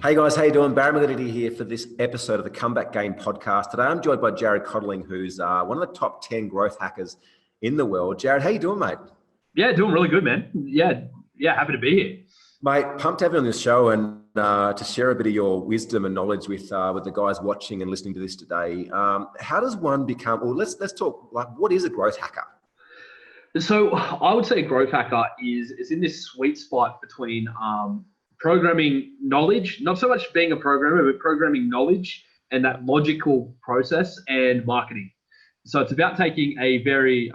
Hey guys, how you doing? Barry McGunnity here for this episode of the Comeback Game podcast. Today I'm joined by Jared Codling, who's one of the top 10 growth hackers in the world. Jared, how you doing, mate? Yeah, doing really good, man. Yeah, happy to be here. Mate, pumped to have you on this show and to share a bit of your wisdom and knowledge with the guys watching and listening to this today. How does one become? Well, let's talk. Like, what is a growth hacker? So I would say a growth hacker is in this sweet spot between programming knowledge, not so much being a programmer, but programming knowledge and that logical process, and marketing. So it's about taking a very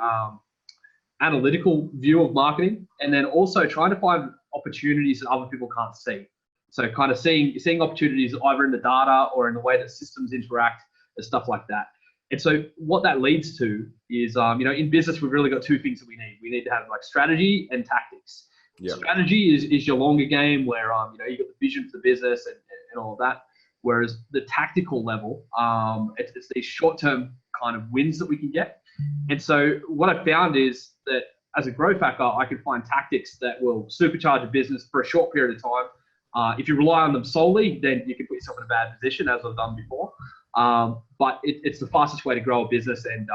analytical view of marketing, and then also trying to find opportunities that other people can't see. So kind of seeing opportunities either in the data or in the way that systems interact and stuff like that. And so what that leads to is, in business, we've really got two things that we need. We need to have like strategy and tactics. Yep. Strategy is your longer game where, you got the vision for the business and all of that. Whereas the tactical level, it's these short-term kind of wins that we can get. And so what I found is that as a growth hacker, I can find tactics that will supercharge a business for a short period of time. If you rely on them solely, then you can put yourself in a bad position, as I've done before. But it's the fastest way to grow a business and,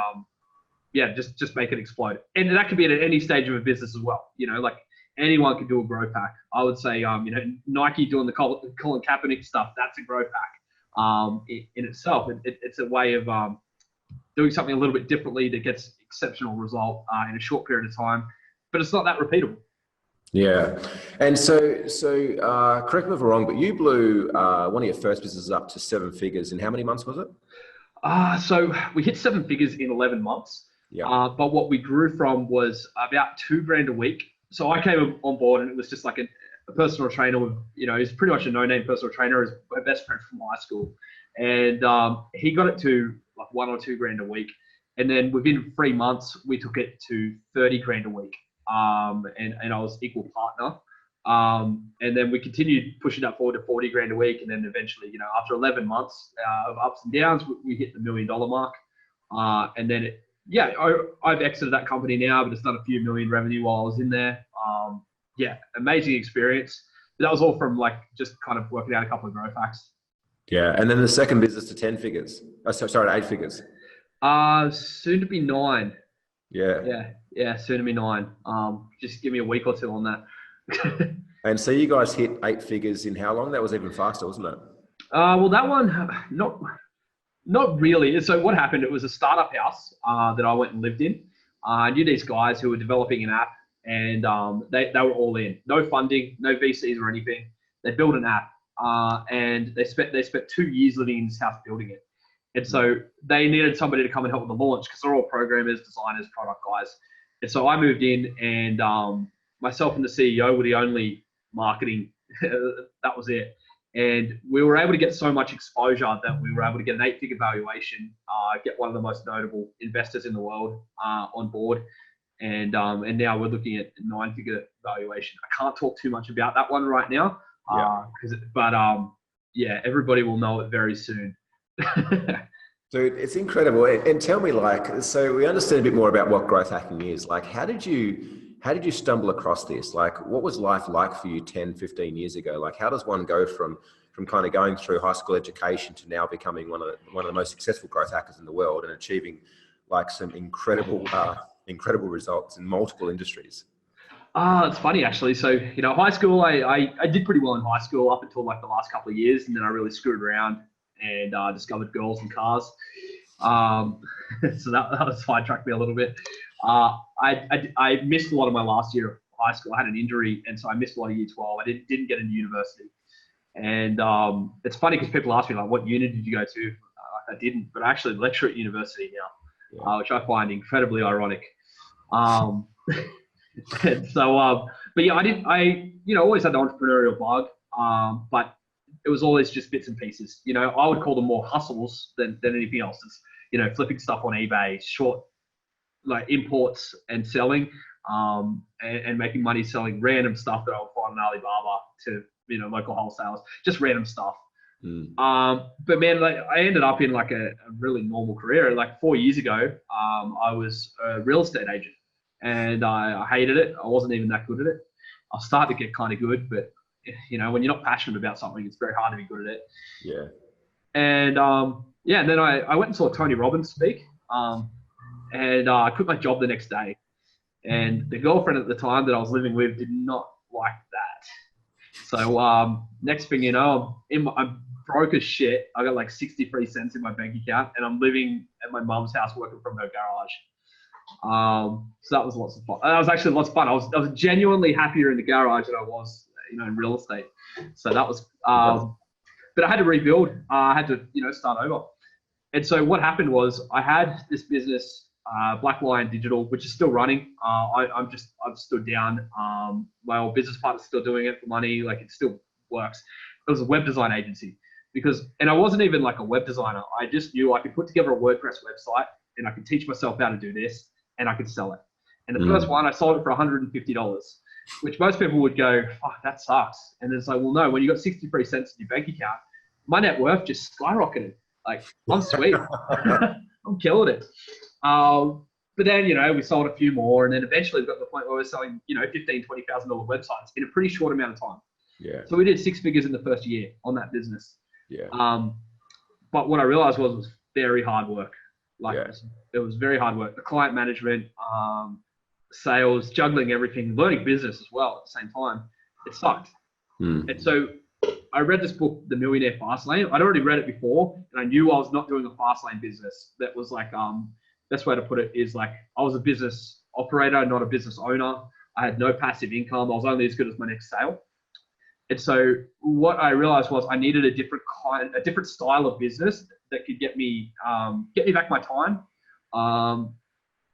just make it explode. And that could be at any stage of a business as well. Like anyone can do a growth hack. I would say, Nike doing the Colin Kaepernick stuff, that's a growth hack in itself. It's a way of doing something a little bit differently that gets exceptional result in a short period of time, but it's not that repeatable. Yeah. And so correct me if I'm wrong, but you blew one of your first businesses up to 7 figures in how many months was it? So we hit 7 figures in 11 months. Yeah. But what we grew from was about $2,000 a week. So I came on board and it was just like a personal trainer with, he's pretty much a no-name personal trainer, is my best friend from high school. And he got it to like $1,000 or $2,000 a week. And then within 3 months, we took it to $30,000 a week. And I was equal partner. And then we continued pushing that forward to $40,000 a week. And then eventually, after 11 months of ups and downs, we hit the $1 million mark. And then I've exited that company now, but it's done a few million revenue while I was in there. Amazing experience. That was all from like just kind of working out a couple of growth hacks. Yeah. And then the second business to 10 figures. Sorry, 8 figures. Soon to be 9. Yeah, soon to be 9. Just give me a week or two on that. And so you guys hit 8 figures in how long? That was even faster, wasn't it? Well, that one, not really. So what happened, it was a startup house that I went and lived in. I knew these guys who were developing an app, and they were all in. No funding, no VCs or anything. They built an app, and they spent 2 years living in this house building it. And so they needed somebody to come and help with the launch because they're all programmers, designers, product guys. And so I moved in, and myself and the CEO were the only marketing. That was it. And we were able to get so much exposure that we were able to get an 8-figure valuation, get one of the most notable investors in the world on board. And now we're looking at 9-figure valuation. I can't talk too much about that one right now, but everybody will know it very soon. Dude, it's incredible. And tell me, so we understand a bit more about what growth hacking is. Like, how did you stumble across this? Like, what was life like for you 10, 15 years ago? Like, how does one go from kind of going through high school education to now becoming one of the most successful growth hackers in the world and achieving like some incredible results in multiple industries? It's funny actually. So, high school, I did pretty well in high school up until like the last couple of years, and then I really screwed around and discovered girls and cars. So that sidetracked me a little bit. I missed a lot of my last year of high school. I had an injury, and so I missed a lot of year 12. I didn't get into university. And it's funny because people ask me, like, what uni did you go to? I didn't, but I actually lecture at university now, which I find incredibly ironic. And so, but yeah, I always had the entrepreneurial bug, but it was always just bits and pieces. I would call them more hustles than anything else. It's, flipping stuff on eBay, short, like imports and selling, and making money selling random stuff that I would find on Alibaba to, local wholesalers, just random stuff. But man, like I ended up in like a really normal career. Like 4 years ago, I was a real estate agent, and I hated it. I wasn't even that good at it. I started to get kind of good, but you know, when you're not passionate about something, it's very hard to be good at it. Yeah. And yeah, and then I went and saw Tony Robbins speak, and I quit my job the next day. And the girlfriend at the time that I was living with did not like that. So next thing you know, I'm broke as shit. I got like 63 cents in my bank account, and I'm living at my mum's house working from her garage. So that was lots of fun. That was actually lots of fun. I was genuinely happier in the garage than I was, you know, in real estate. So that was, but I had to rebuild. I had to, you know, start over. And so what happened was I had this business, Black Lion Digital, which is still running. I've stood down. My old business partner's still doing it for money. Like, it still works. It was a web design agency and I wasn't even like a web designer. I just knew I could put together a WordPress website and I could teach myself how to do this and I could sell it. And the first one, I sold it for $150, which most people would go, fuck, that sucks. And it's like, well, no, when you got 63 cents in your bank account, my net worth just skyrocketed. Like, I'm sweet. I'm killing it. But then, you know, we sold a few more, and then eventually we got to the point where we're selling, you know, $15,000, $20,000 websites in a pretty short amount of time. Yeah. So we did 6 figures in the first year on that business. Yeah. But what I realized was it was very hard work. Like, it was very hard work. The client management, sales, juggling everything, learning business as well at the same time. It sucked. And so I read this book, The Millionaire Fast Lane. I'd already read it before, and I knew I was not doing a fast lane business. That was like, best way to put it is like, I was a business operator, not a business owner. I had no passive income. I was only as good as my next sale. And so what I realized was I needed a different style of business that could get me back my time.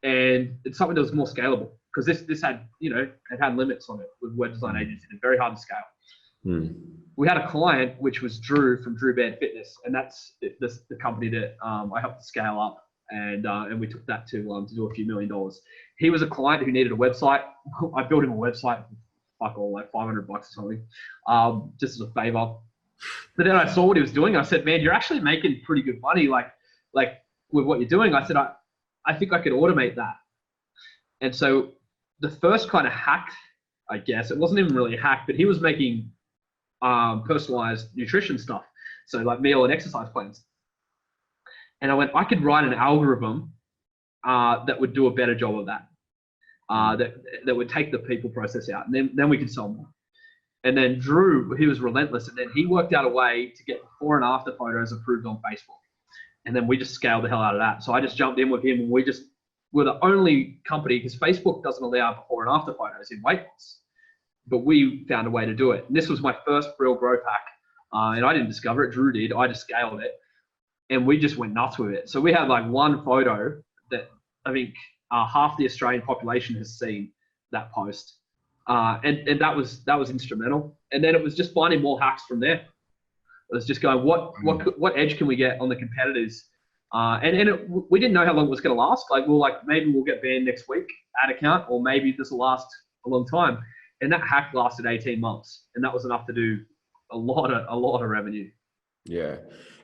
And it's something that was more scalable, because this had, you know, it had limits on it with web design agencies. It's very hard to scale. We had a client, which was Drew from Drew Band Fitness, and that's the company that I helped to scale up, and we took that to do a few $1 million. He was a client who needed a website. I built him a website, fuck all, like $500 or something, just as a favor. But then I saw what he was doing. I said, man, you're actually making pretty good money, like with what you're doing. I said, I think I could automate that. And so the first kind of hack, I guess, it wasn't even really a hack, but he was making personalized nutrition stuff. So like meal and exercise plans. And I went, I could write an algorithm that would do a better job of that. That would take the people process out, and then we could sell more. And then Drew, he was relentless, and then he worked out a way to get before and after photos approved on Facebook. And then we just scaled the hell out of that. So I just jumped in with him, and we're the only company, because Facebook doesn't allow before and after photos in weight loss, but we found a way to do it. And this was my first real growth hack, and I didn't discover it. Drew did. I just scaled it, and we just went nuts with it. So we had like one photo that I think half the Australian population has seen that post. And that was instrumental. And then it was just finding more hacks from there. It was just going, what edge can we get on the competitors? We didn't know how long it was going to last. Like, maybe we'll get banned next week, ad account, or maybe this will last a long time. And that hack lasted 18 months, and that was enough to do a lot of revenue. Yeah.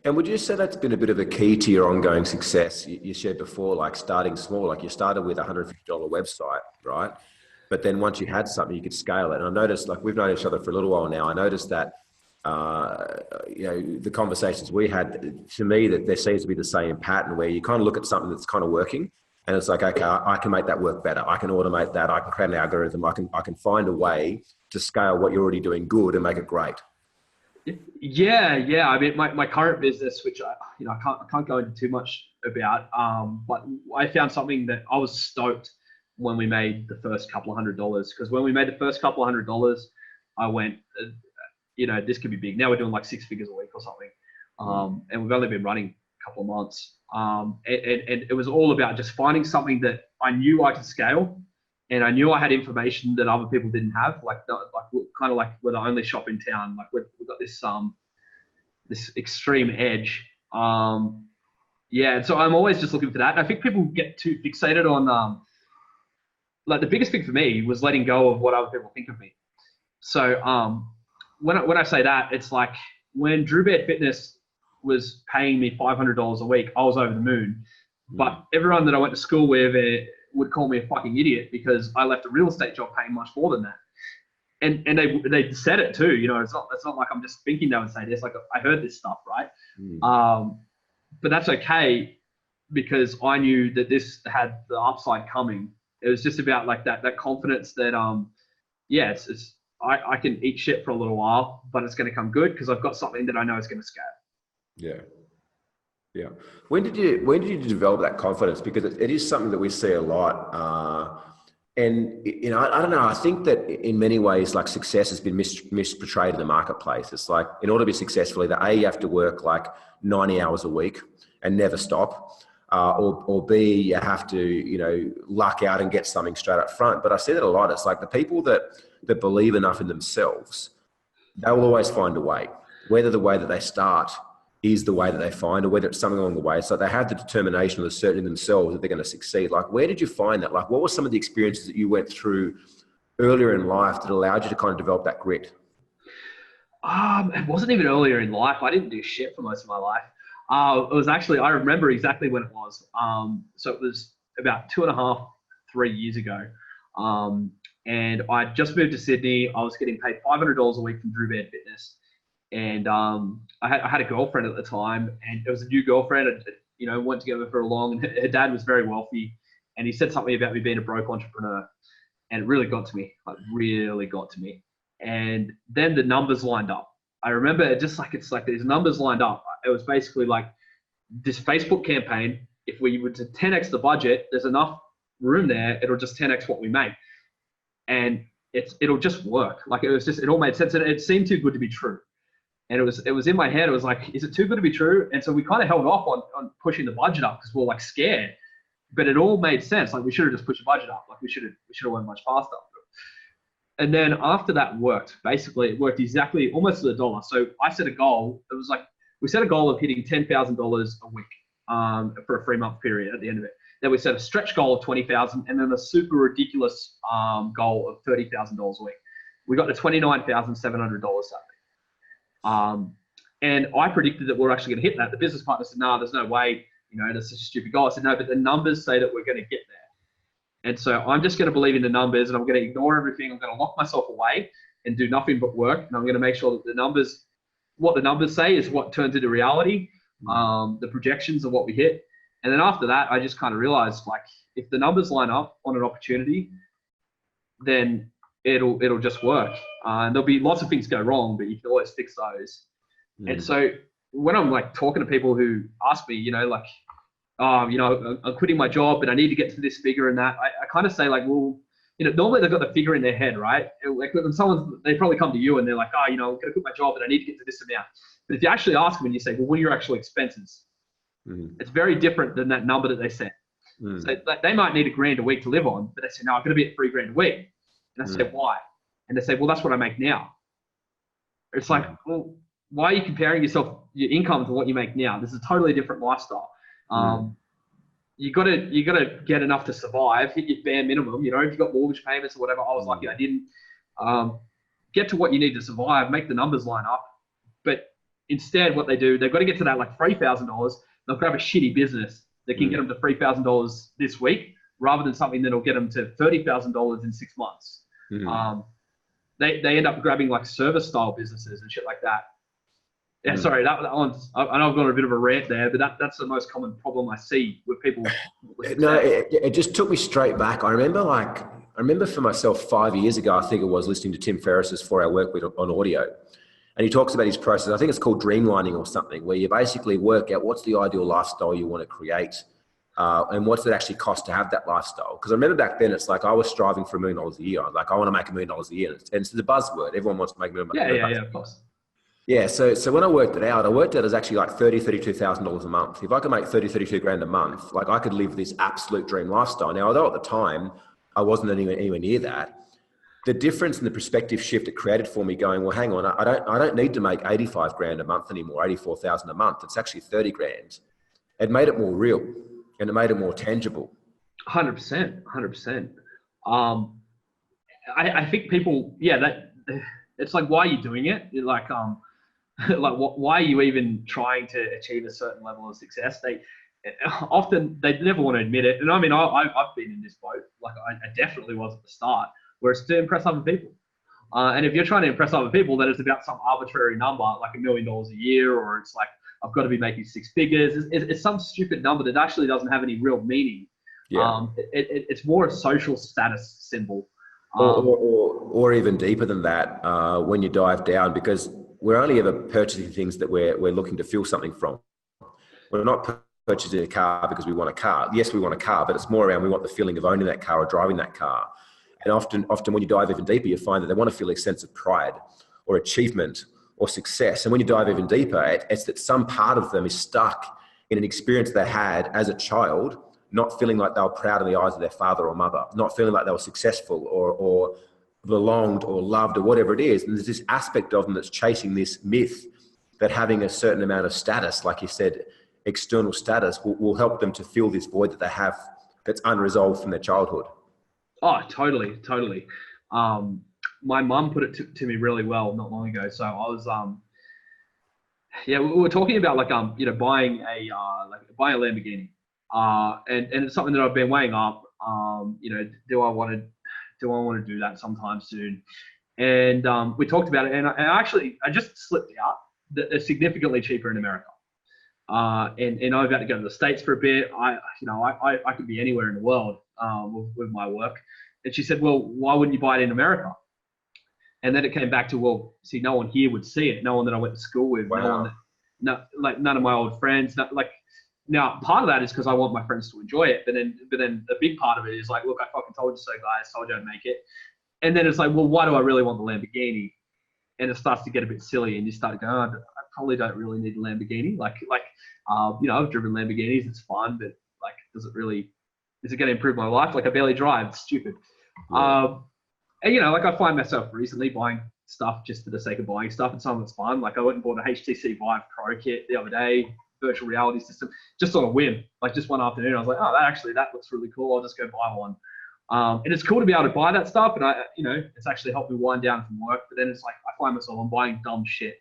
And would you say that's been a bit of a key to your ongoing success? You shared before, like starting small, like you started with a $150 website, right? But then once you had something, you could scale it. And I noticed, like, we've known each other for a little while now. I noticed that, you know, the conversations we had, to me, that there seems to be the same pattern where you kind of look at something that's kind of working, and it's like, okay, I can make that work better. I can automate that. I can create an algorithm. I can find a way to scale what you're already doing good and make it great. Yeah. I mean, my current business, which I can't go into too much about, but I found something that I was stoked when we made the first couple of $100s, because when we made the first couple of $100s, I went, you know, this could be big. Now we're doing like 6 figures a week or something, and we've only been running a couple of months, and it was all about just finding something that I knew I could scale. And I knew I had information that other people didn't have, like we're the only shop in town. Like we've got this extreme edge. And so I'm always just looking for that. And I think people get too fixated on, like, the biggest thing for me was letting go of what other people think of me. So when I say that, it's like when Drew Bear Fitness was paying me $500 a week, I was over the moon. But everyone that I went to school with would call me a fucking idiot because I left a real estate job paying much more than that. and they said it too. It's not like I'm just thinking they would say this. Like I heard this stuff, right? But that's okay because I knew that this had the upside coming. It was just about like that confidence that I can eat shit for a little while, but it's going to come good because I've got something that I know is going to scale. Yeah. Yeah. When did you develop that confidence? Because it is something that we see a lot. And, I don't know, I think that in many ways, like success has been misportrayed in the marketplace. It's like, in order to be successful, either A, you have to work like 90 hours a week and never stop, or B, you have to, luck out and get something straight up front. But I see that a lot. It's like the people that believe enough in themselves, they will always find a way, whether the way that they start is the way that they find, or whether it's something along the way. So they have the determination or the certainty in themselves that they're going to succeed. Like, where did you find that? Like, what were some of the experiences that you went through earlier in life that allowed you to kind of develop that grit? It wasn't even earlier in life. I didn't do shit for most of my life. It was actually, I remember exactly when it was. So it was about 2.5, 3 years ago. And I just moved to Sydney. I was getting paid $500 a week from Drew Band Fitness. And I had a girlfriend at the time, and it was a new girlfriend. Went together for a long. And her dad was very wealthy, and he said something about me being a broke entrepreneur, and it really got to me. Like, really got to me. And then the numbers lined up. I remember it's like these numbers lined up. It was basically like this Facebook campaign. If we were to 10x the budget, there's enough room there. It'll just 10x what we make, and it'll just work. Like, it all made sense, and it seemed too good to be true. And it was in my head. It was like, is it too good to be true? And so we kind of held off on pushing the budget up because we were like scared. But it all made sense. Like, we should have just pushed the budget up. Like, we should have went much faster. And then after that worked, basically it worked exactly almost to the dollar. So I set a goal. It was like, we set a goal of hitting $10,000 a week for a 3-month period at the end of it. Then we set a stretch goal of 20,000 and then a super ridiculous goal of $30,000 a week. We got to $29,700 that week. And I predicted that we're actually going to hit that. The business partner said, no, there's no way, that's such a stupid goal. I said, no, but the numbers say that we're going to get there. And so I'm just going to believe in the numbers, and I'm going to ignore everything. I'm going to lock myself away and do nothing but work. And I'm going to make sure that what the numbers say is what turns into reality. The projections of what we hit. And then after that, I just kind of realized, like, if the numbers line up on an opportunity, then it'll just work. And there'll be lots of things go wrong, but you can always fix those. And so when I'm like talking to people who ask me, I'm quitting my job, but I need to get to this figure and that, I kind of say, like, well, normally they've got the figure in their head, right? Like, when they probably come to you and they're like, I'm going to quit my job, but I need to get to this amount. But if you actually ask them and you say, well, what are your actual expenses? It's very different than that number that they said. So they might need $1,000 a week to live on, but they say, no, I'm going to be at $3,000 a week. And I say, why? And they say, well, that's what I make now. It's like, well, why are you comparing your income to what you make now? This is a totally different lifestyle. You gotta get enough to survive, hit your bare minimum. If you've got mortgage payments or whatever, I was lucky I didn't. Get to what you need to survive, make the numbers line up. But instead, what they do, they've got to get to that like $3,000. They'll grab a shitty business that can get them to $3,000 this week, rather than something that'll get them to $30,000 in 6 months. They end up grabbing like service style businesses and shit like that. Yeah, sorry, that one's, I know I've gone on a bit of a rant there, but that's the most common problem I see with people. No, it just took me straight back. I remember for myself 5 years ago, I think it was, listening to Tim Ferriss's 4-Hour Workweek on audio. And he talks about his process. I think it's called dreamlining or something, where you basically work out what's the ideal lifestyle you want to create, and what's it actually cost to have that lifestyle. Because I remember back then, it's like I was striving for $1 million a year. Like, I want to make $1 million a year. And it's the buzzword. Everyone wants to make $1 million. Yeah, of course. Yeah, so when I worked it out as actually like $32,000 a month. If I could make 32 grand a month, like, I could live this absolute dream lifestyle. Now, although at the time I wasn't anywhere near that, the difference in the perspective shift it created for me, going, well, hang on, I don't need to make 85 grand a month anymore, 84,000 a month. It's actually 30 grand. It made it more real, and it made it more tangible. 100%. I think people, that it's like, why are you doing it? Like, why are you even trying to achieve a certain level of success? They never want to admit it. And I mean, I've been in this boat. Like, I definitely was at the start, where it's to impress other people. And if you're trying to impress other people, then it's about some arbitrary number, like $1 million a year, or it's like, I've got to be making 6 figures. It's some stupid number that actually doesn't have any real meaning. Yeah. It's more a social status symbol. Or even deeper than that, when you dive down, because we're only ever purchasing things that we're looking to feel something from. We're not purchasing a car because we want a car. Yes, we want a car, but it's more around we want the feeling of owning that car or driving that car. And often when you dive even deeper, you find that they want to feel a sense of pride or achievement or success. And when you dive even deeper, it's that some part of them is stuck in an experience they had as a child, not feeling like they were proud in the eyes of their father or mother, not feeling like they were successful or belonged or loved or whatever it is. And there's this aspect of them that's chasing this myth that having a certain amount of status, like you said, external status, will help them to fill this void that they have that's unresolved from their childhood. Oh, totally. My mum put it to me really well not long ago. So I was, we were talking about like, buying a Lamborghini. And it's something that I've been weighing up. Do I want to do that sometime soon? And we talked about it, and I just slipped out that they're significantly cheaper in America. And I'm about to go to the States for a bit. I could be anywhere in the world with my work. And she said, well, why wouldn't you buy it in America? And then it came back to, well, see, no one here would see it. No one that I went to school with. Wow. None of my old friends. Now, part of that is because I want my friends to enjoy it. But then a big part of it is like, look, I fucking told you so, guys. Told you I'd make it. And then it's like, well, why do I really want the Lamborghini? And it starts to get a bit silly, and you start going, I probably don't really need a Lamborghini. I've driven Lamborghinis. It's fun, but like, is it going to improve my life? Like, I barely drive. It's stupid. Yeah. I find myself recently buying stuff just for the sake of buying stuff, and some of it's fun. Like, I went and bought a HTC Vive Pro kit the other day, virtual reality system, just on a whim. Like, just one afternoon, I was like, oh, that looks really cool. I'll just go buy one. And it's cool to be able to buy that stuff, and it's actually helped me wind down from work. But then it's like, I find myself, I'm buying dumb shit.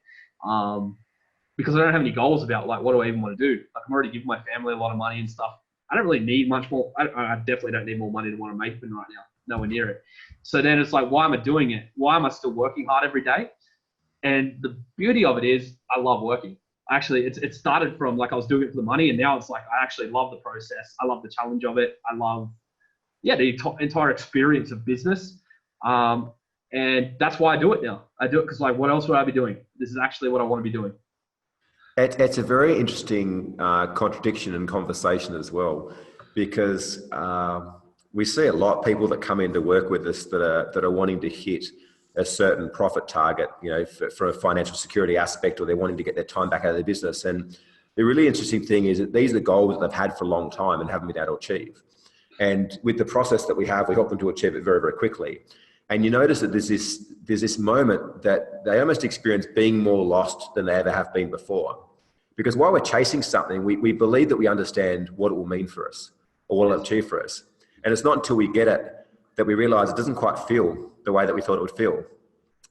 Because I don't have any goals about like, what do I even want to do? Like, I'm already giving my family a lot of money and stuff. I don't really need much more. I definitely don't need more money to want to make them right now. Nowhere near it. So then it's like, why am I doing it? Why am I still working hard every day? And the beauty of it is, I love working. Actually, it started from like, I was doing it for the money, and now it's like, I actually love the process. I love the challenge of it. I love, the entire experience of business. And that's why I do it now. I do it because, like, what else would I be doing? This is actually what I want to be doing. It's a very interesting contradiction and conversation as well, because we see a lot of people that come in to work with us that are wanting to hit a certain profit target, for a financial security aspect, or they're wanting to get their time back out of their business. And the really interesting thing is that these are goals that they've had for a long time and haven't been able to achieve. And with the process that we have, we help them to achieve it very, very quickly. And you notice that there's this moment that they almost experience being more lost than they ever have been before. Because while we're chasing something, we believe that we understand what it will mean for us or what it will achieve for us. And it's not until we get it that we realize it doesn't quite feel the way that we thought it would feel.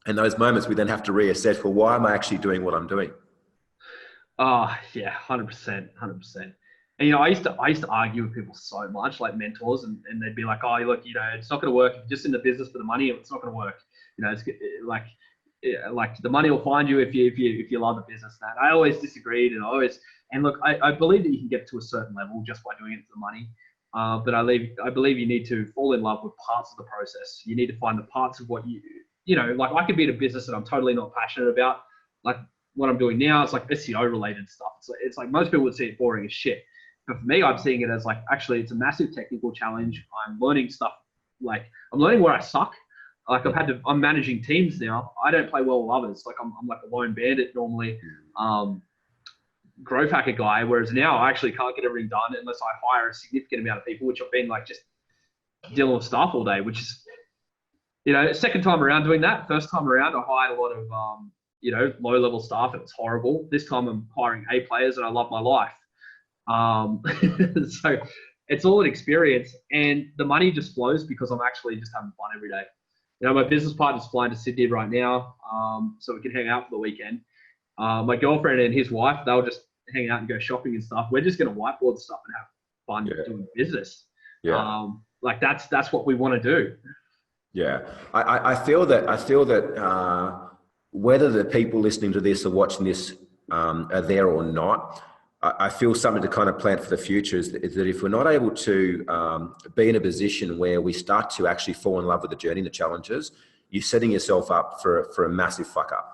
And those moments we then have to reassess, well, why am I actually doing what I'm doing? Oh, yeah, 100%. And, I used to argue with people so much, like mentors, and they'd be like, oh, look, it's not going to work. If you're just in the business for the money, it's not going to work. It's like the money will find you if you love the business. And I always disagreed, and look, I believe that you can get to a certain level just by doing it for the money. But I believe you need to fall in love with parts of the process. You need to find the parts of what like, I could be in a business that I'm totally not passionate about. Like, what I'm doing now, it's like SEO related stuff. It's like most people would see it boring as shit. But for me, I'm seeing it as like, actually, it's a massive technical challenge. I'm learning stuff. Like, I'm learning where I suck. Like, I'm managing teams now. I don't play well with others. Like, I'm like a lone bandit normally, growth hacker guy. Whereas now I actually can't get everything done unless I hire a significant amount of people, which I've been like just dealing with staff all day, which is, second time around doing that. First time around, I hired a lot of, low level staff. It was horrible. This time I'm hiring A players and I love my life. So it's all an experience, and the money just flows because I'm actually just having fun every day. My business partner's flying to Sydney right now, so we can hang out for the weekend. My girlfriend and his wife, they'll just hang out and go shopping and stuff. We're just going to whiteboard stuff and have fun doing business. Yeah. Like, that's what we want to do. Yeah, I feel that whether the people listening to this or watching this are there or not, I feel something to kind of plan for the future is that if we're not able to be in a position where we start to actually fall in love with the journey and the challenges, you're setting yourself up for a massive fuck up.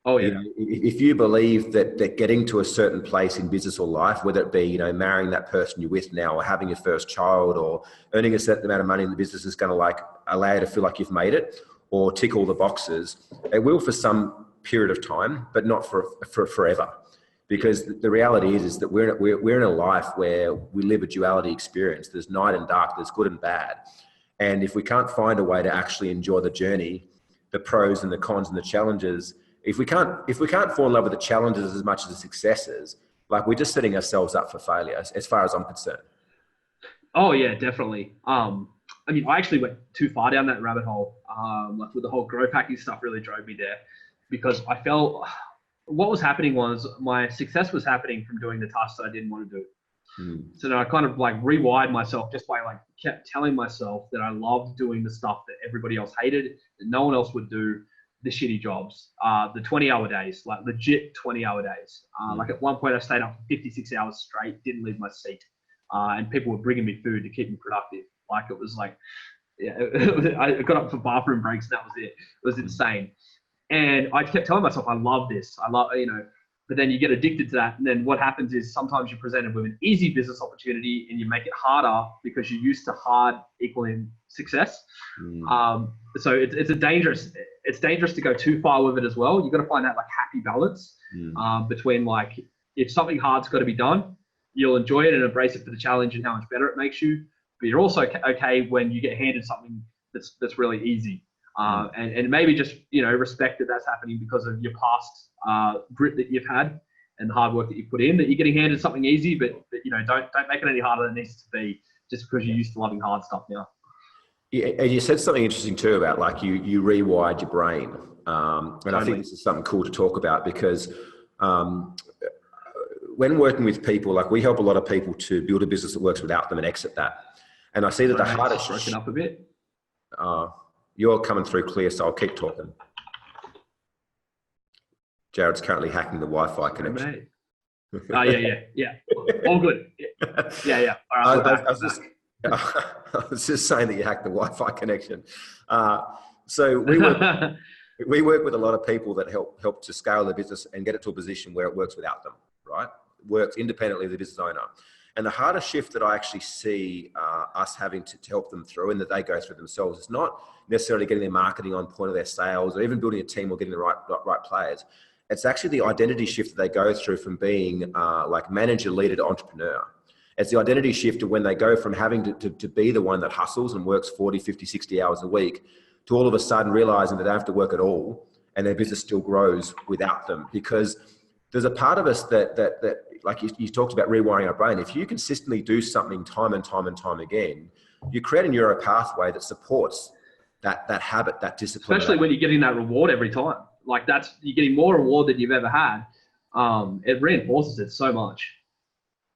Oh You yeah. know, if you believe that getting to a certain place in business or life, whether it be, you know, marrying that person you're with now or having your first child or earning a certain amount of money in the business is going to like allow you to feel like you've made it or tick all the boxes, it will for some period of time, but not for forever. Because the reality is that we're in a life where we live a duality experience. There's night and dark, there's good and bad. And if we can't find a way to actually enjoy the journey, the pros and the cons and the challenges, if we can't fall in love with the challenges as much as the successes, like we're just setting ourselves up for failure, as far as I'm concerned. Oh yeah, definitely. I mean, I actually went too far down that rabbit hole. Like with the whole growth hacking stuff really drove me there because I felt what was happening was my success was happening from doing the tasks I didn't want to do. So then I kind of like rewired myself just by like kept telling myself that I loved doing the stuff that everybody else hated, that no one else would do, the shitty jobs, the 20-hour days, like legit 20-hour days. Like at one point I stayed up for 56 hours straight, didn't leave my seat. And people were bringing me food to keep me productive. Like it was like, yeah, I got up for bathroom breaks and that was it. It was insane. And I kept telling myself, I love this. I love, you know, but then you get addicted to that. And then what happens is sometimes you're presented with an easy business opportunity and you make it harder because you're used to hard equaling success. So it's dangerous to go too far with it as well. You've got to find that like happy balance between like, if something hard's got to be done, you'll enjoy it and embrace it for the challenge and how much better it makes you. But you're also okay when you get handed something that's really easy. And maybe just, you know, respect that that's happening because of your past grit that you've had and the hard work that you put in, that you're getting handed something easy, but you know, don't make it any harder than it needs to be just because you're used to loving hard stuff now. Yeah, and you said something interesting too about like you rewired your brain. And totally. I think this is something cool to talk about because when working with people, like we help a lot of people to build a business that works without them and exit that. And I see that the hardest... Broken up a bit. You're coming through clear, so I'll keep talking. Jared's currently hacking the Wi-Fi connection. Yeah. All good. Yeah. All right, I was just saying that you hacked the Wi-Fi connection. So we work with a lot of people that help to scale their business and get it to a position where it works without them, right? Works independently of the business owner. And the hardest shift that I actually see us having to help them through and that they go through themselves is not necessarily getting their marketing on point of their sales or even building a team or getting the right players. It's actually the identity shift that they go through from being like manager, leader to entrepreneur. It's the identity shift of when they go from having to be the one that hustles and works 40, 50, 60 hours a week to all of a sudden realizing that they don't have to work at all and their business still grows without them. Because there's a part of us that like you talked about rewiring our brain. If you consistently do something time and time again, you create a neuro pathway that supports that habit, that discipline. Especially when you're getting that reward every time. Like you're getting more reward than you've ever had. It reinforces it so much.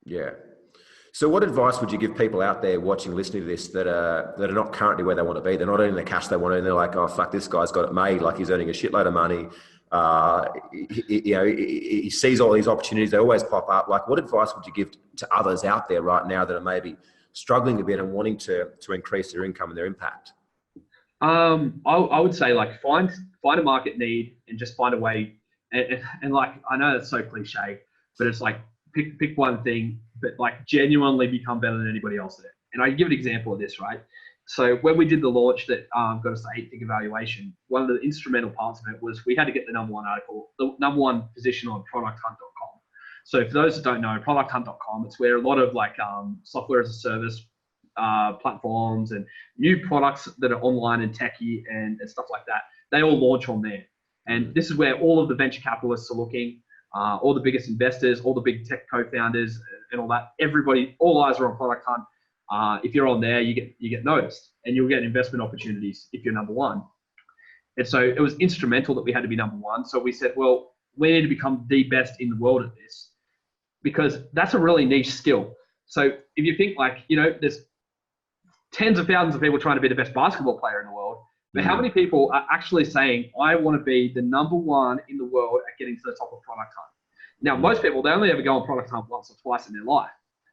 Yeah. So what advice would you give people out there watching, listening to this that are not currently where they want to be? They're not earning the cash they want to, and they're like, oh, fuck, this guy's got it made. Like he's earning a shitload of money. He sees all these opportunities. They always pop up. Like what advice would you give to others out there right now that are maybe struggling a bit and wanting to increase their income and their impact? I would say like find a market need and just find a way. And like, I know it's so cliche, but it's like pick one thing, but like genuinely become better than anybody else at it. And I can give an example of this, right? So when we did the launch that got us the 8-figure valuation, one of the instrumental parts of it was we had to get the number one position on producthunt.com. So for those that don't know, producthunt.com, it's where a lot of like software as a service platforms and new products that are online and techie and stuff like that, they all launch on there. And this is where all of the venture capitalists are looking, all the biggest investors, all the big tech co-founders and all that. Everybody, all eyes are on Product Hunt. If you're on there, you get noticed and you'll get investment opportunities if you're number one. And so it was instrumental that we had to be number one. So we said, well, we need to become the best in the world at this because that's a really niche skill. So if you think like, you know, there's tens of thousands of people trying to be the best basketball player in the world, But how many people are actually saying, I want to be the number one in the world at getting to the top of Product Hunt? Now, most people, they only ever go on Product Hunt once or twice in their life.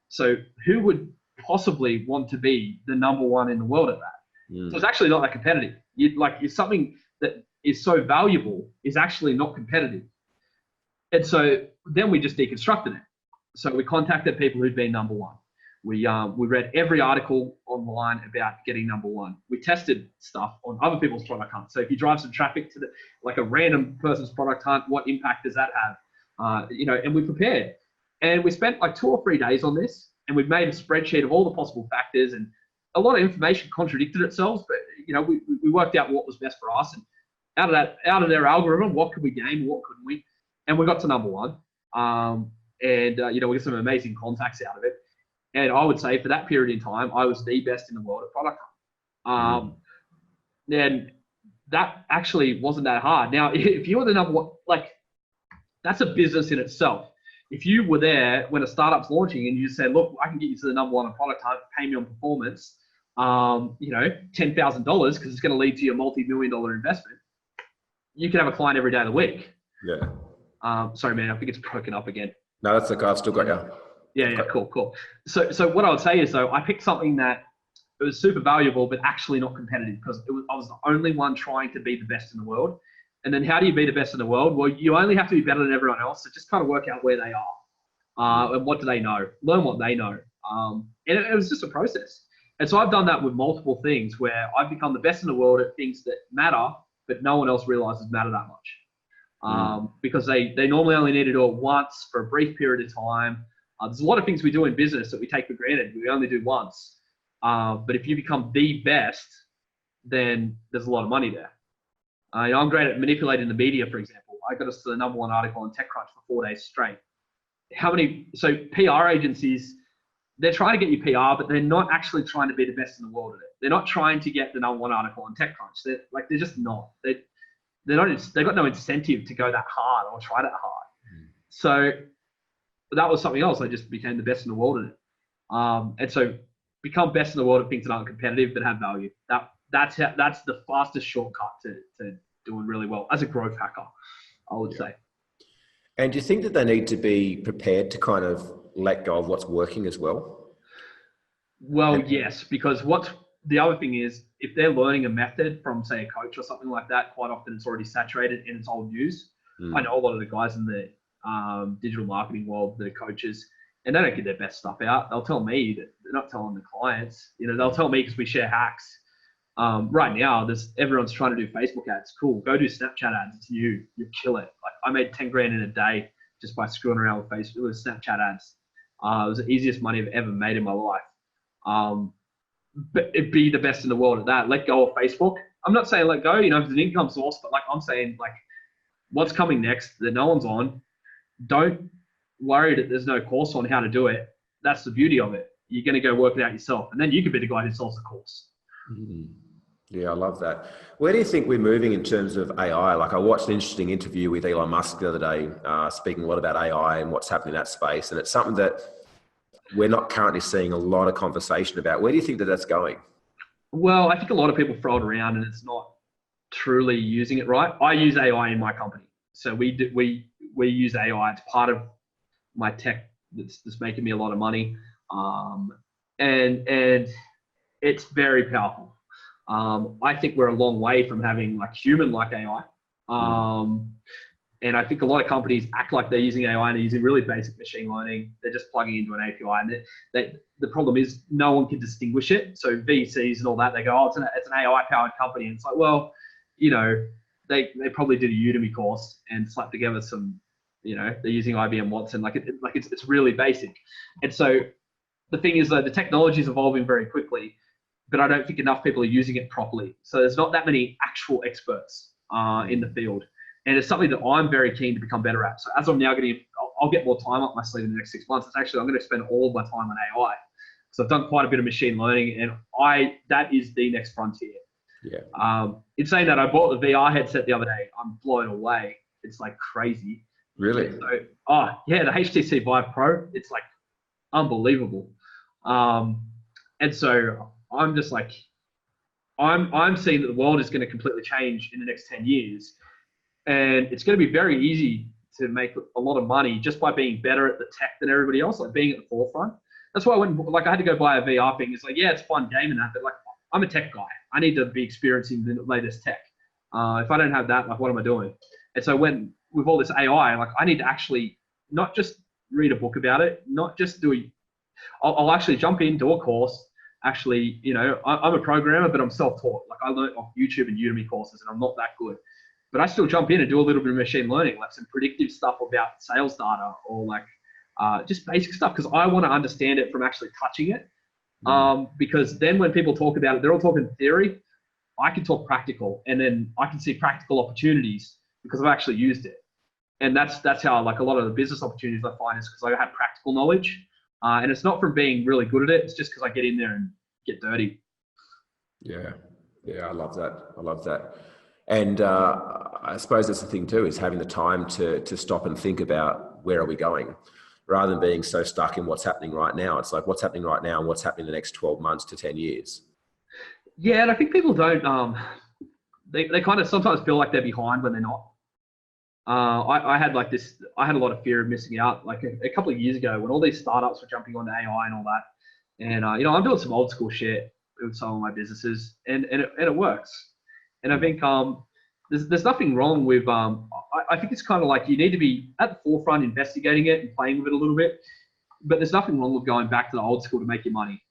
So who would possibly want to be the number one in the world at that? So it's actually not that competitive. It's something that is so valuable is actually not competitive. And so then we just deconstructed it. So we contacted people who'd been number one. We read every article online about getting number one. We tested stuff on other people's product hunt. So if you drive some traffic to like a random person's product hunt, what impact does that have? And we prepared. And we spent like 2 or 3 days on this, and we've made a spreadsheet of all the possible factors, and a lot of information contradicted itself, but we worked out what was best for us, and out of their algorithm, what could we gain, what couldn't we? And we got to number one. We got some amazing contacts out of it. And I would say for that period in time, I was the best in the world at product hunt. And that actually wasn't that hard. Now, if you were the number one, like, that's a business in itself. If you were there when a startup's launching and you just said, look, I can get you to the number one on product hunt, pay me on performance, $10,000 because it's going to lead to your multi-million-dollar investment, you can have a client every day of the week. Yeah. Sorry, man, I think it's broken up again. No, that's okay. I've still got you. Yeah, cool. So what I would say is, though, I picked something that it was super valuable, but actually not competitive, because I was the only one trying to be the best in the world. And then how do you be the best in the world? Well, you only have to be better than everyone else. So just kind of work out where they are and what do they know. Learn what they know. And it was just a process. And so I've done that with multiple things where I've become the best in the world at things that matter, but no one else realizes matter that much. Because they normally only need to do it once for a brief period of time. There's a lot of things we do in business that we take for granted. We only do once. But if you become the best, then there's a lot of money there. I'm great at manipulating the media, for example. I got us to the number one article on TechCrunch for 4 days straight. So PR agencies, they're trying to get you PR, but they're not actually trying to be the best in the world at it. They're not trying to get the number one article on TechCrunch. They're just not. They've got no incentive to go that hard or try that hard. So that was something else. I just became the best in the world at it. And so become best in the world at things that aren't competitive but have value. That's the fastest shortcut to doing really well as a growth hacker, I would say. And do you think that they need to be prepared to kind of let go of what's working as well? Well, yes, because the other thing is, if they're learning a method from, say, a coach or something like that, quite often it's already saturated and it's old news. I know a lot of the guys in the digital marketing world, the coaches, and they don't get their best stuff out. They'll tell me that they're not telling the clients. They'll tell me because we share hacks. Right now, everyone's trying to do Facebook ads. Cool, go do Snapchat ads. It's you kill it. Like, I made 10 grand in a day just by screwing around with Facebook with Snapchat ads. It was the easiest money I've ever made in my life. But it'd be the best in the world at that. Let go of Facebook. I'm not saying let go, if it's an income source, but I'm saying what's coming next that no one's on. Don't worry that there's no course on how to do it. That's the beauty of it. You're going to go work it out yourself, and then you could be the guy who sells the course. Yeah, I love that. Where do you think we're moving in terms of AI? Like, I watched an interesting interview with Elon Musk the other day, speaking a lot about AI and what's happening in that space. And it's something that we're not currently seeing a lot of conversation about. Where do you think that that's going? Well, I think a lot of people throw it around and it's not truly using it right. I use AI in my company. So we use AI. It's part of my tech that's making me a lot of money. And it's very powerful. I think we're a long way from having human-like AI. And I think a lot of companies act like they're using AI and they're using really basic machine learning. They're just plugging into an API. And the problem is no one can distinguish it. So VCs and all that, they go, oh, it's an AI-powered company. And it's like, well, they probably did a Udemy course and slapped together some, they're using IBM Watson. It's really basic. And so the thing is, though, the technology is evolving very quickly, but I don't think enough people are using it properly. So there's not that many actual experts in the field. And it's something that I'm very keen to become better at. So as I'm now I'll get more time up my sleeve in the next 6 months. It's actually, I'm going to spend all of my time on AI. So I've done quite a bit of machine learning, and that is the next frontier. Yeah. In saying that, I bought the VR headset the other day. I'm blown away. It's crazy. Really? So, the HTC Vive Pro, it's unbelievable. And so I'm just I'm seeing that the world is going to completely change in the next 10 years. And it's going to be very easy to make a lot of money just by being better at the tech than everybody else, like being at the forefront. That's why I had to go buy a VR thing. It's like, yeah, it's fun game and that, but like, I'm a tech guy. I need to be experiencing the latest tech. If I don't have that, like, what am I doing? And so with all this AI, like, I need to actually not just read a book about it, not just I'll actually jump in, do a course. Actually, I'm a programmer, but I'm self-taught. Like, I learned off YouTube and Udemy courses, and I'm not that good. But I still jump in and do a little bit of machine learning, like some predictive stuff about sales data, or like just basic stuff, because I want to understand it from actually touching it. Because then when people talk about it, they're all talking theory. I can talk practical, and then I can see practical opportunities because I've actually used it. And that's how, like, a lot of the business opportunities I find is because I have practical knowledge. And it's not from being really good at it. It's just because I get in there and get dirty. Yeah. I love that. And I suppose that's the thing too, is having the time to stop and think about where are we going, rather than being so stuck in what's happening right now. It's like, what's happening right now and what's happening in the next 12 months to 10 years. Yeah, and I think people don't, they kind of sometimes feel like they're behind when they're not. I had a lot of fear of missing out. Like a couple of years ago, when all these startups were jumping onto AI and all that, and I'm doing some old school shit with some of my businesses, and it works. And I think there's nothing wrong with I think it's kind of like you need to be at the forefront, investigating it and playing with it a little bit. But there's nothing wrong with going back to the old school to make your money,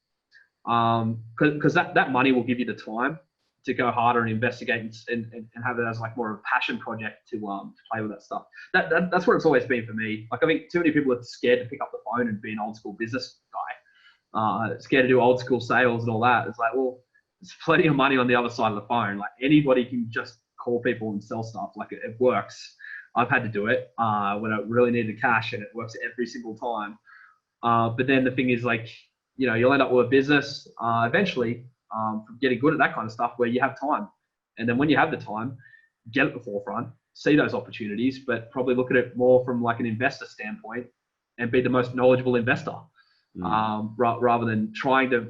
because that money will give you the time to go harder and investigate and have it as like more of a passion project to play with that stuff. That's where it's always been for me. Like, I think too many people are scared to pick up the phone and be an old school business guy, scared to do old school sales and all that. It's like, well, there's plenty of money on the other side of the phone. Like, anybody can just call people and sell stuff. Like, it works. I've had to do it when I really needed cash, and it works every single time. But then the thing is, like, you'll end up with a business eventually, from getting good at that kind of stuff, where you have time. And then when you have the time, get at the forefront, see those opportunities, but probably look at it more from like an investor standpoint and be the most knowledgeable investor, rather than trying to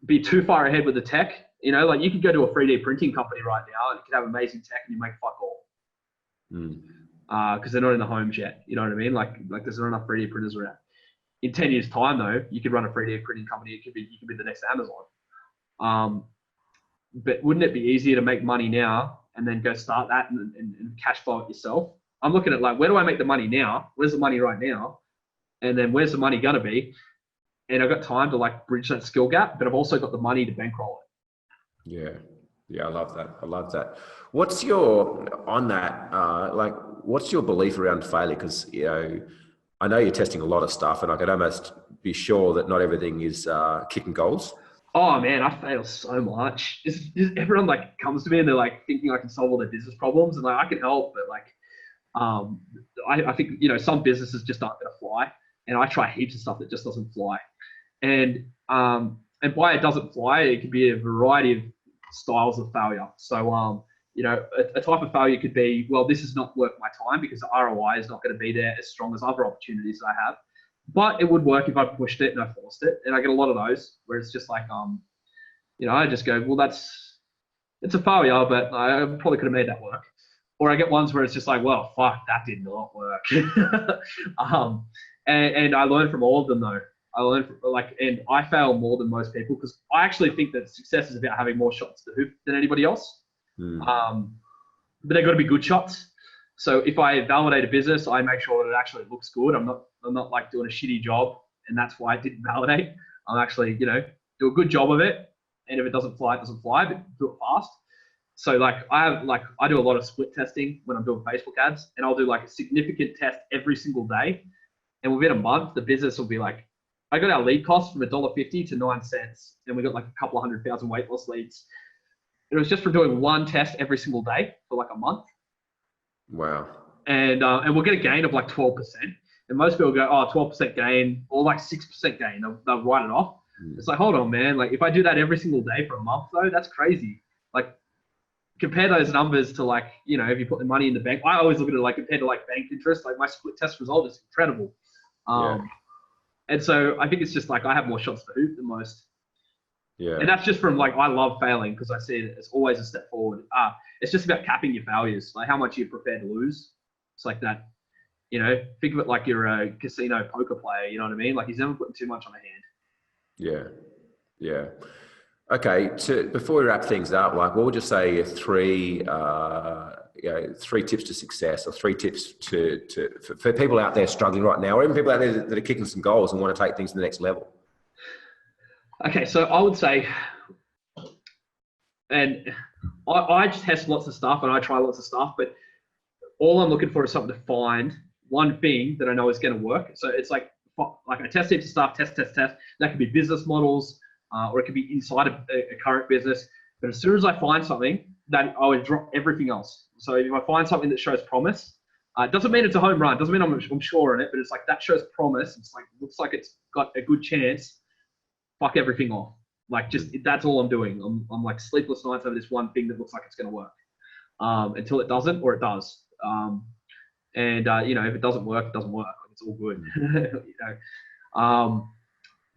be too far ahead with the tech. Like, you could go to a 3D printing company right now and you could have amazing tech and you make fuck all. Because they're not in the homes yet. You know what I mean? Like there's not enough 3D printers around. In 10 years time though, you could run a 3D printing company. You could be the next Amazon. But wouldn't it be easier to make money now and then go start that and cash flow it yourself? I'm looking at, like, where do I make the money now? Where's the money right now? And then where's the money going to be? And I've got time to, like, bridge that skill gap, but I've also got the money to bankroll it. Yeah, I love that. What's your, on that, what's your belief around failure? Because, I know you're testing a lot of stuff, and I could almost be sure that not everything is kicking goals. Oh man, I fail so much. Everyone, like, comes to me and they're like thinking I can solve all their business problems, and like, I can help, but like, I think some businesses just aren't going to fly, and I try heaps of stuff that just doesn't fly, and why it doesn't fly, it could be a variety of styles of failure. So a type of failure could be, well, this is not worth my time because the ROI is not going to be there as strong as other opportunities that I have. But it would work if I pushed it and I forced it. And I get a lot of those where it's just like, I just go, well, it's a failure, but I probably could have made that work. Or I get ones where it's just like, well, fuck, that did not work. And I learn from all of them though. And I fail more than most people because I actually think that success is about having more shots to hoop than anybody else. But they've got to be good shots. So if I validate a business, I make sure that it actually looks good. I'm not like doing a shitty job, and that's why it didn't validate. I'm actually, do a good job of it. And if it doesn't fly, it doesn't fly, but do it fast. So I do a lot of split testing when I'm doing Facebook ads, and I'll do like a significant test every single day. And within a month, the business will be like, I got our lead cost from $1.50 to 9 cents, and we got like a couple of 100,000 weight loss leads. It was just from doing one test every single day for like a month. Wow. And we'll get a gain of like 12%. And most people go, oh, 12% gain or like 6% gain. They'll write it off. It's like, hold on, man. Like, if I do that every single day for a month though, that's crazy. Like, compare those numbers to, like, if you put the money in the bank. I always look at it like compared to like bank interest. Like, my split test result is incredible. And so I think it's just like I have more shots to hoop than most. Yeah. And that's just from like, I love failing because I see it as always a step forward. It's just about capping your failures, like how much you're prepared to lose. It's like that, think of it like you're a casino poker player, you know what I mean? Like he's never putting too much on a hand. Yeah. Yeah. Okay. Before we wrap things up, like what would you say are three tips to success, or three tips for people out there struggling right now, or even people out there that are kicking some goals and want to take things to the next level? Okay. So I would say, and I test lots of stuff and I try lots of stuff, but all I'm looking for is something to find one thing that I know is going to work. So it's like I test heaps of stuff, test. That could be business models, or it could be inside a current business. But as soon as I find something, that I would drop everything else. So if I find something that shows promise, it doesn't mean it's a home run. Doesn't mean I'm sure in it, but it's like that shows promise. It's like looks like it's got a good chance. Fuck everything off. Like that's all I'm doing. I'm like sleepless nights over this one thing that looks like it's going to work, until it doesn't or it does. If it doesn't work, it doesn't work. It's all good.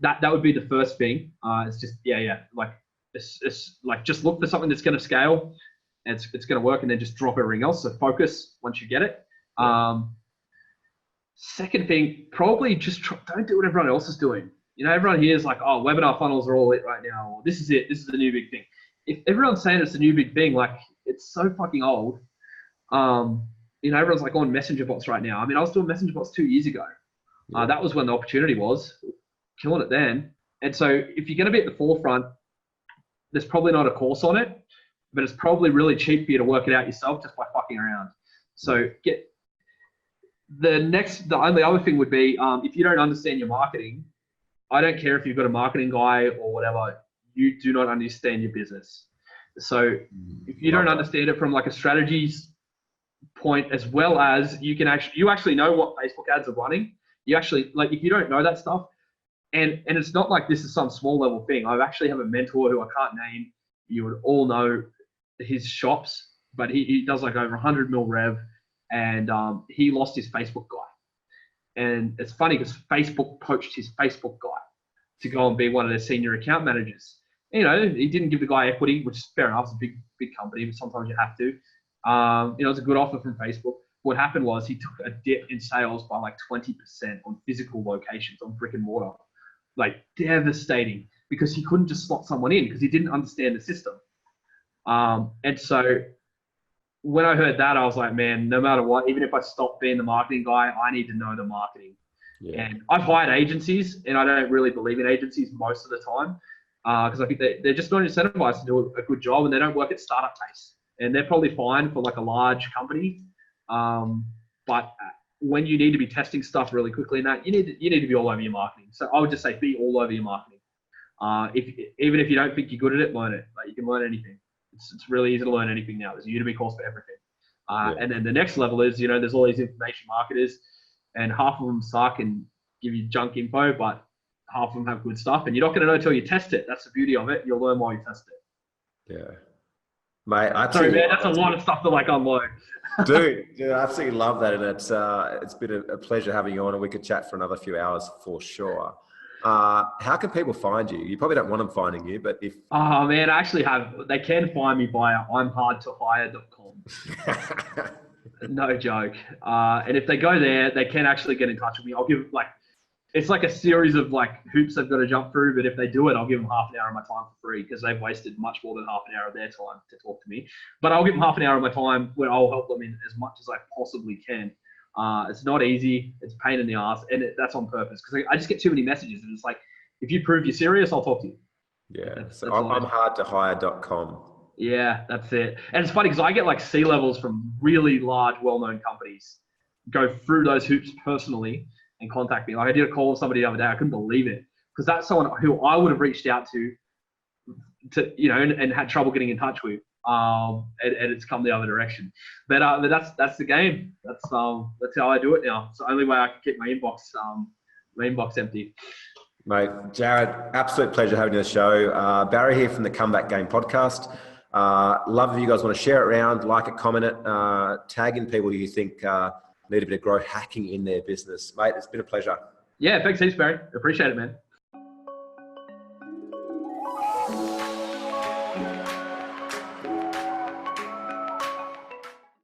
That would be the first thing. It's just like it's like just look for something that's going to scale, and it's going to work, and then just drop everything else. So focus once you get it. Second thing, probably just don't do what everyone else is doing. Everyone here is like, oh, webinar funnels are all it right now, or this is it. This is the new big thing. If everyone's saying it's the new big thing, like it's so fucking old. Everyone's like on messenger bots right now. I mean, I was doing messenger bots 2 years ago. That was when the opportunity was, killing it then. And so if you're going to be at the forefront, there's probably not a course on it, but it's probably really cheap for you to work it out yourself just by fucking around. So the only other thing would be, if you don't understand your marketing, I don't care if you've got a marketing guy or whatever, you do not understand your business. So if you don't understand it from like a strategies point, as well as you actually know what Facebook ads are running. You actually, like, if you don't know that stuff, and it's not like this is some small level thing. I actually have a mentor who I can't name. You would all know his shops, but he does like over 100 mil rev, and he lost his Facebook guy. And it's funny because Facebook poached his Facebook guy to go and be one of their senior account managers. He didn't give the guy equity, which is fair enough. It's a big company, but sometimes you have to. It's a good offer from Facebook. What happened was he took a dip in sales by like 20% on physical locations, on brick and mortar. Like devastating, because he couldn't just slot someone in because he didn't understand the system. And so when I heard that, I was like, man, no matter what, even if I stop being the marketing guy, I need to know the marketing. Yeah. And I've hired agencies, and I don't really believe in agencies most of the time, because I think they're just not incentivized to do a good job, and they don't work at startup pace. And they're probably fine for like a large company, but when you need to be testing stuff really quickly, and that you need to be all over your marketing. So I would just say be all over your marketing. Even if you don't think you're good at it, learn it. Like you can learn anything. It's really easy to learn anything now. There's a Udemy course for everything. And then the next level is, there's all these information marketers, and half of them suck and give you junk info, but half of them have good stuff. And you're not going to know until you test it. That's the beauty of it. You'll learn while you test it. Yeah. Mate, sorry, man, that's a lot of stuff to like unload. Dude, I absolutely love that. And it's been a pleasure having you on, and we could chat for another few hours for sure. How can people find you? You probably don't want them finding you, but if... Oh, man, I actually they can find me via imhardtohire.com. No joke. And if they go there, they can actually get in touch with me. I'll give it's like a series of hoops they've got to jump through, but if they do it, I'll give them half an hour of my time for free, because they've wasted much more than half an hour of their time to talk to me. But I'll give them half an hour of my time where I'll help them in as much as I possibly can. It's not easy. It's a pain in the ass, and that's on purpose, because I just get too many messages, and it's like, if you prove you're serious, I'll talk to you. Yeah. So I'm hardtohire.com. Yeah, that's it. And it's funny because I get C-levels from really large, well-known companies go through those hoops personally and contact me. I did a call with somebody the other day. I couldn't believe it, because that's someone who I would have reached out to and had trouble getting in touch with. And it's come the other direction. But that's the game. That's how I do it now. It's the only way I can keep my inbox empty. Mate, Jared, absolute pleasure having you on the show. Barry here from the Comeback Game podcast. Love if you guys want to share it around, like it, comment it, tag in people you think need a bit of growth hacking in their business. Mate, it's been a pleasure. Yeah, thanks heaps, Barry. Appreciate it, man. you.